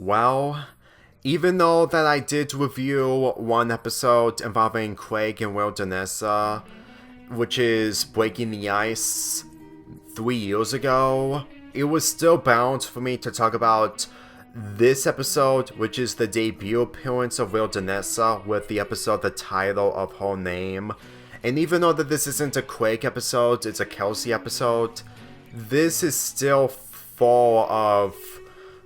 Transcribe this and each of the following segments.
Well, even though that I did review one episode involving Craig and Wildernessa, which is Breaking the Ice 3 years ago, it was still bound for me to talk about this episode, which is the debut appearance of Wildernessa with the episode the title of her name. And even though that this isn't a Craig episode, it's a Kelsey episode, this is still full of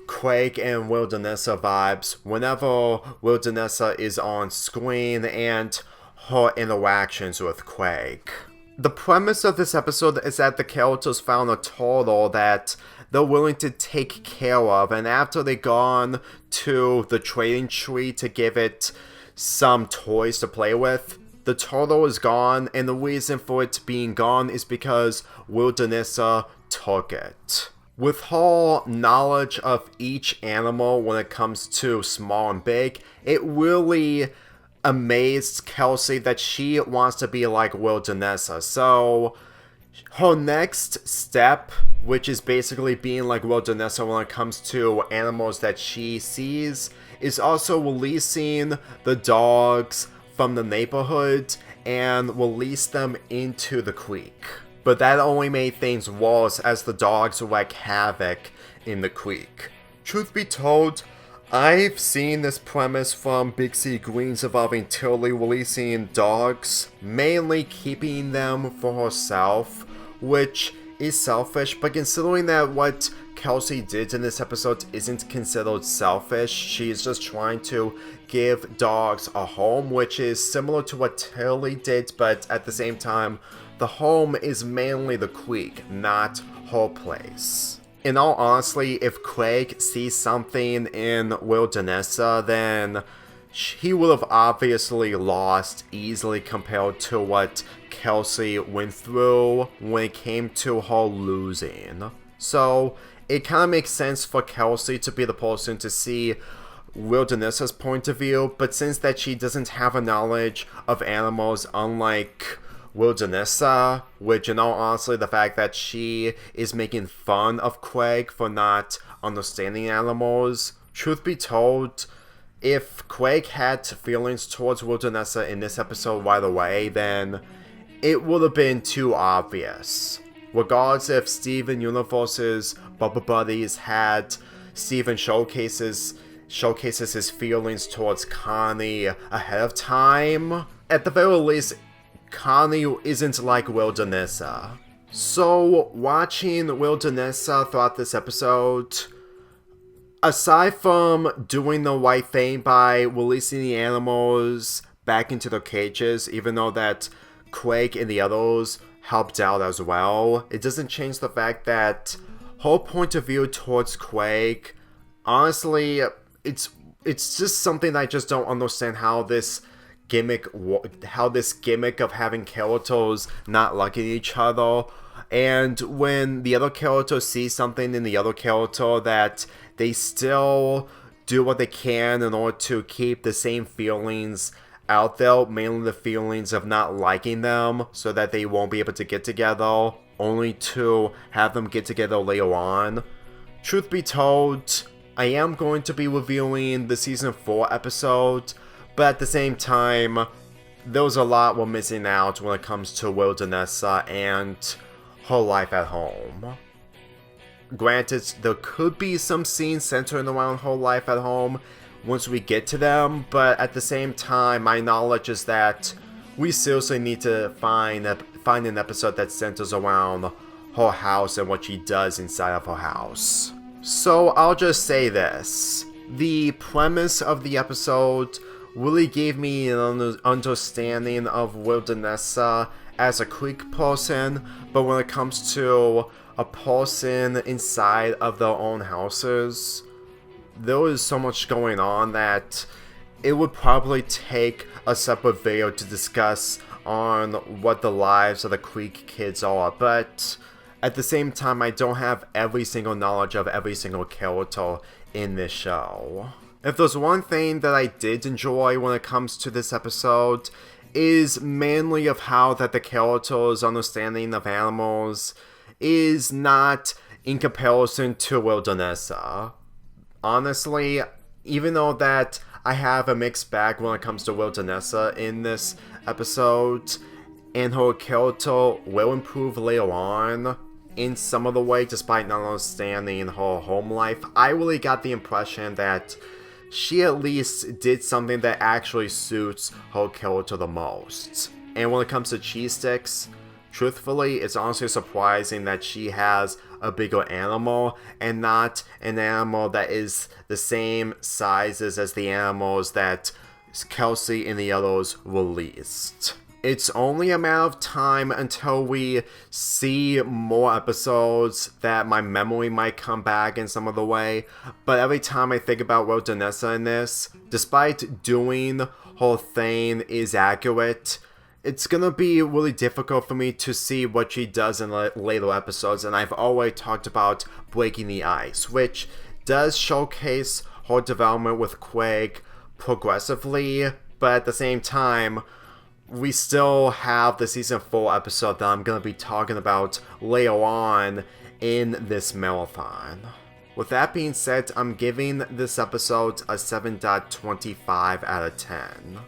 Craig and Wildernessa vibes whenever Wildernessa is on screen and her interactions with Craig. The premise of this episode is that the characters found a turtle that they're willing to take care of, and after they've gone to the trading tree to give it some toys to play with, the turtle is gone, and the reason for it being gone is because Wildernessa took it. With her knowledge of each animal when it comes to small and big, it really amazed Kelsey that she wants to be like Wildernessa. So her next step, which is basically being like Wildernessa when it comes to animals that she sees, is also releasing the dogs from the neighborhood and release them into the creek. But that only made things worse as the dogs wreak havoc in the creek. Truth be told, I've seen this premise from Big C Green's involving Tilly releasing dogs, mainly keeping them for herself, which is selfish, but considering that what Kelsey did in this episode isn't considered selfish, she's just trying to give dogs a home, which is similar to what Tilly did, but at the same time, the home is mainly the creek, not her place. In all honesty, if Craig sees something in Wildernessa, then he would have obviously lost easily compared to what Kelsey went through when it came to her losing. So it kind of makes sense for Kelsey to be the person to see Wildernessa's point of view, but since that she doesn't have a knowledge of animals unlike Wildernessa, which in all honesty, the fact that she is making fun of Craig for not understanding animals, truth be told, if Craig had feelings towards Wildernessa in this episode right away, then it would have been too obvious. Regardless if Steven Universe's Bubba Buddies had Steven showcases his feelings towards Connie ahead of time, at the very least, Connie isn't like Wildernessa. So, watching Wildernessa throughout this episode, aside from doing the right thing by releasing the animals back into their cages, even though that Craig and the others helped out as well, it doesn't change the fact that her point of view towards Craig, honestly, it's just something I just don't understand how this gimmick of having characters not liking each other, and when the other character sees something in the other character, that they still do what they can in order to keep the same feelings out there, mainly the feelings of not liking them, so that they won't be able to get together, only to have them get together later on. Truth be told, I am going to be reviewing the Season 4 episode, but at the same time, there's a lot we're missing out when it comes to Wildernessa and her life at home. Granted, there could be some scenes centering around her life at home once we get to them, but at the same time, my knowledge is that we seriously need to find an episode that centers around her house and what she does inside of her house. So I'll just say this. The premise of the episode really gave me an understanding of Wildernessa as a creek person, but when it comes to a person inside of their own houses, there is so much going on that it would probably take a separate video to discuss on what the lives of the creek kids are, but at the same time, I don't have every single knowledge of every single character in this show. If there's one thing that I did enjoy when it comes to this episode, is mainly of how that the character's understanding of animals is not in comparison to Wildernessa. Honestly, even though that I have a mixed bag when it comes to Wildernessa in this episode, and her character will improve later on in some of the way despite not understanding her home life, I really got the impression that she at least did something that actually suits her character the most. And when it comes to cheese sticks, truthfully, it's honestly surprising that she has a bigger animal and not an animal that is the same sizes as the animals that Kelsey and the others released. It's only a matter of time until we see more episodes that my memory might come back in some other way, but every time I think about Wildernessa in this, despite doing her thing is accurate, it's gonna be really difficult for me to see what she does in later episodes, and I've already talked about Breaking the Ice, which does showcase her development with Craig progressively, but at the same time, we still have the season 4 episode that I'm gonna be talking about later on in this marathon. With that being said, I'm giving this episode a 7.25 out of 10.